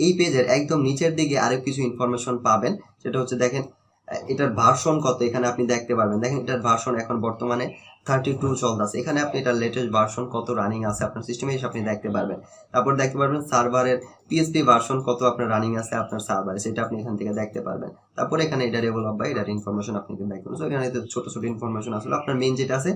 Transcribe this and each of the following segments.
এই পেজের একদম নিচের দিকে আরো কিছু ইনফরমেশন পাবেন, সেটা হচ্ছে দেখেন এটার ভার্সন কত, এখানে আপনি দেখতে পারবেন। দেখেন এটার ভার্সন এখন বর্তমানে 32 চলতেছে। এখানে আপনি এটার লেটেস্ট ভার্সন কত রানিং আছে আপনার সিস্টেমে এসে আপনি দেখতে পারবেন। তারপর দেখতে পারবেন সার্ভারের পিএসপি ভার্সন কত আপনার রানিং আছে আপনার সার্ভারে, সেটা আপনি এখান থেকে দেখতে পারবেন। তারপর এখানে এটা ডেভেলপ বা এটার ইনফরমেশন আপনি দেখতে পারবেন। সো এখানে ছোট ছোট ইনফরমেশন আসলে আপনার মেইন যেটা আছে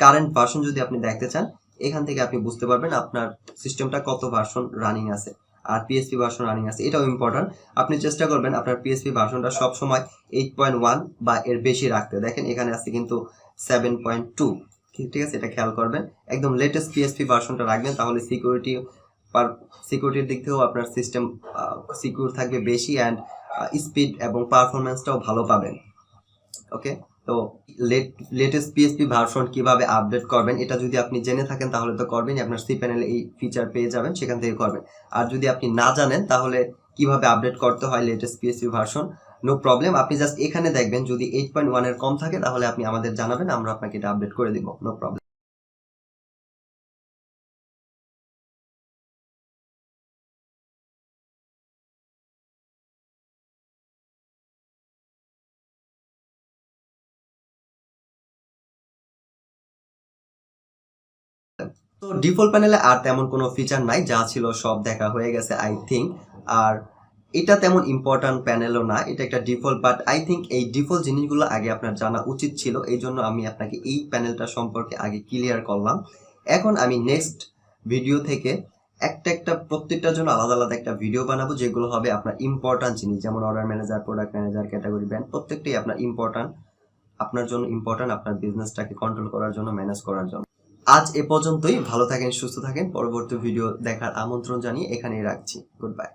কারেন্ট ভার্সন যদি আপনি দেখতে চান, এখান থেকে আপনি বুঝতে পারবেন আপনার সিস্টেমটা কত ভার্সন রানিং আছে আর পিএসপি ভার্সন রানিং আছে। এটাও ইম্পর্টেন্ট, আপনি চেষ্টা করবেন আপনার পিএসপি ভার্সনটা সবসময় 8.1 বা এর বেশি রাখতে। দেখেন এখানে আছে কিন্তু 7.2, ঠিক আছে, এটা খেয়াল করবেন। একদম লেটেস্ট পিএসপি ভার্সনটা রাখবেন, তাহলে সিকিউরিটির দিক থেকেও আপনার সিস্টেম সিকিউর থাকবে বেশি, অ্যান্ড স্পিড এবং পারফরমেন্সটাও ভালো পাবেন। ওকে, তো লেটেস্ট পিএসপি ভার্সন কিভাবে আপডেট করবেন এটা যদি আপনি জেনে থাকেন তাহলে তো করবেনই, আপনার সি প্যানেলে এই ফিচার পেয়ে যাবেন, সেখান থেকে করবেন। আর যদি আপনি না জানেন তাহলে কিভাবে আপডেট করতে হয় latest PSP version, no problem, আপনি জাস্ট এখানে দেখবেন যদি 8.1 এর কম থাকে তাহলে আপনি আমাদের জানাবেন, আমরা আপনাকে এটা আপডেট করে দিব, নো প্রবলেম। তো ডিফল্ট প্যানেলে আর তেমন কোনো ফিচার নাই, যা ছিল সব দেখা হয়ে গেছে আই থিঙ্ক। আর এটা তেমন ইম্পর্টেন্ট প্যানেলও না, এটা একটা ডিফল্ট, বাট আই থিঙ্ক এই ডিফল্ট জিনিসগুলো আগে আপনার জানা উচিত ছিল, এই জন্য আমি আপনাকে এই প্যানেলটা সম্পর্কে আগে ক্লিয়ার করলাম। এখন আমি নেক্সট ভিডিও থেকে একটা প্রত্যেকটার জন্য আলাদা আলাদা একটা ভিডিও বানাবো, যেগুলো হবে আপনার ইম্পর্টেন্ট জিনিস, যেমন order manager, product manager, category brand, প্রত্যেকটাই আপনার ইম্পর্টেন্ট, আপনার জন্য ইম্পর্টেন্ট, আপনার বিজনেসটাকে কন্ট্রোল করার জন্য, ম্যানেজ করার জন্য। আজ এ পর্যন্তই, ভালো থাকেন, সুস্থ থাকেন, পরবর্তী ভিডিও দেখার আমন্ত্রণ জানিয়ে এখানেই রাখছি, গুড বাই।